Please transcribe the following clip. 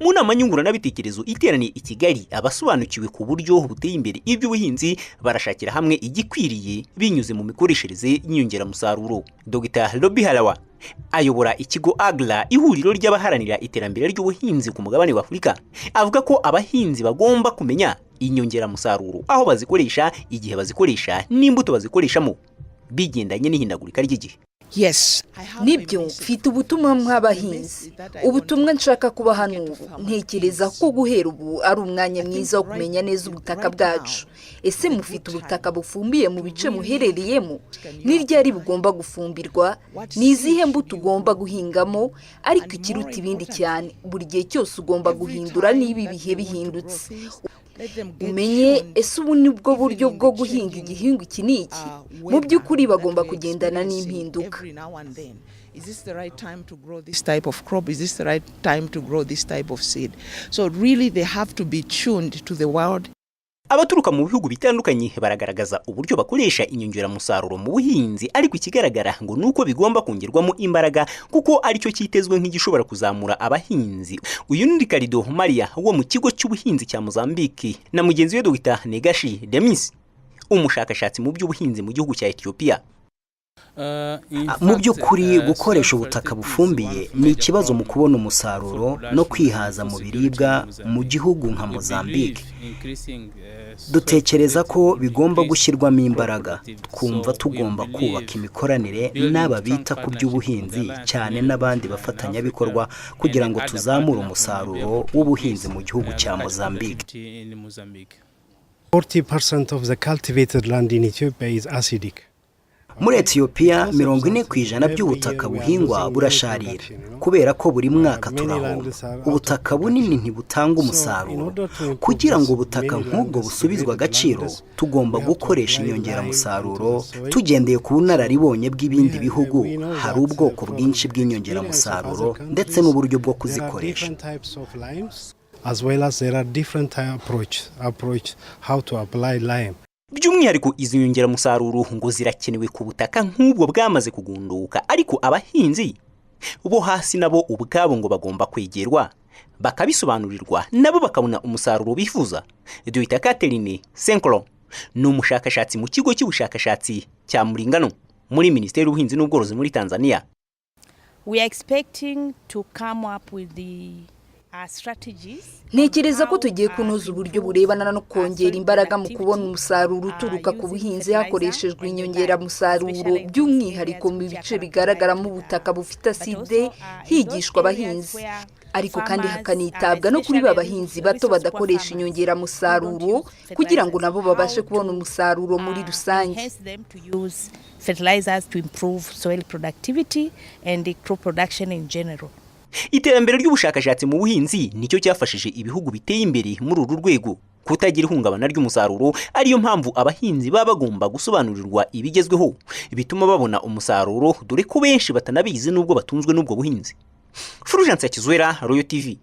Mu nama nyunguranabitekerezo iteraniye i Kigali, abasobanukiwe ku buryo buteye imbere iby'ubuhinzi barashakira hamwe igikwiriye binyuze mu mikoreshereze y'inyongeramusaruro. Dr. Robi Halawa ayobora ikigo Agra, ihuriro ry'abaharanira iterambere ry'ubuhinzi ku mugabane wa Afurika, avuga ko abahinzi bagomba kumenya inyongeramusaruro, aho bazikoresha, igihe bazikoresha, n'imbuto bazikoreshamo bigendanye n'ihindagurika ry'igihe. Yes, nibyo mfite ubutumwa mw'abahinzi. Ubutumwa nshaka kuba hano, ntekereza ko guhera ubu ari umwanya mwiza wo kumenya neza ubutaka bwacu. Ese mufite ubutaka bufumbiye mu bice muherereyemo? Ni ryari bugomba gufumbirwa? Ni izihe mbuto ugomba guhingamo? Ariko ikiruta ibindi cyane, buri gihe cyose ugomba guhindura niba ibihe bihindutse. Umenye ese ubu ni bwo buryo bwo guhinga igihingwa iki n'iki? Mu by'ukuri bagomba kugendana n'impinduka. Is this the right time to grow this type of crop? Is this the right time to grow this type of seed? So really they have to be tuned to the world. Abaturuka mu bihugu bitandukanye baragaragaza uburyo bakoresha inyongeramusaruro mu buhinzi, ariko ikigaragara ngo nuko bigomba kongerwamo imbaraga kuko aricyo cyitezwe nk'igishobora kuzamura abahinzi. Uyu ni Ricardo Maria wo mu kigo cy'ubuhinzi cya Mozambique na mugenzi we Dr. Negashi Demis, umushakashatsi mu by'ubuhinzi mu gihugu cya Ethiopia. Mu by'ukuri gukoresha ubutaka bufumbiye ni ikibazo mu kubona umusaruro no kwihaza mu biribwa mu gihugu nka Mozambique. Dutekereza ko bigomba gushyirwamo imbaraga, twumva tugomba kubaka imikoranire n'aba bita ku by'ubuhinzi cyane n'abandi bafatanyabikorwa kugira ngo tuzamure umusaruro w'ubuhinzi mu gihugu cya Mozambique. 40% of the cultivated land in Ethiopia is acidic. Muri Ethiopia 40% by'ubutaka buhingwa burasharira kubera ko buri mwaka turahomba. Ubutaka bunini ntibutanga umusaruro. Kugira ngo ubutaka nk'ubwo busubizwe agaciro, tugomba gukoresha inyongeramusaruro tugendeye ku bunararibonye bw'ibindi bihugu. Hari ubwoko bwinshi bw'inyongeramusaruro ndetse n'uburyo bwo kuzikoresha. As well as there are different approach how to apply lime. By'umwihariko izi nyongeramusaruro ngo zirakenewe ku butaka nk'ubwo bwamaze kugunduka, ariko abahinzi bo hasi nabo ubwabo ngo bagomba kwegerwa bakabisobanurirwa, nabo bakabona umusaruro bifuza. Dr. Catherine Senkolo ni umushakashatsi mu kigo cy'ubushakashatsi cya Muringano muri Minisiteri y'Ubuhinzi n'Ubworozi muri Tanzania. We are expecting to come up with the Ntekereza ko tugiye kunoza uburyo burebana no kongera imbaraga mu kubona umusaruro uturuka ku buhinzi hakoreshejwe inyongeramusaruro, by'umwihariko mu bice bigaragaramo ubutaka bufite aside, higishwa abahinzi. Ariko kandi hakanitabwa no kuri babahinzi bato badakoresha inyongeramusaruro kugira ngo nabo babashe kubona umusaruro muri rusange. Fertilizers to improve soil productivity and the crop production in general. Iterambere ry'ubushakashatsi mu buhinzi nicyo cyafashije ibihugu biteye imbere muri uru rwego kutagira ihungabana ry'umusaruro. Ariyo mpamvu abahinzi baba bagomba gusobanurirwa ibigezweho bituma babona umusaruro, dore ko benshi batanabizi nubwo batunzwe n'ubwo buhinzi. Fulgence Kizwera, Royal TV.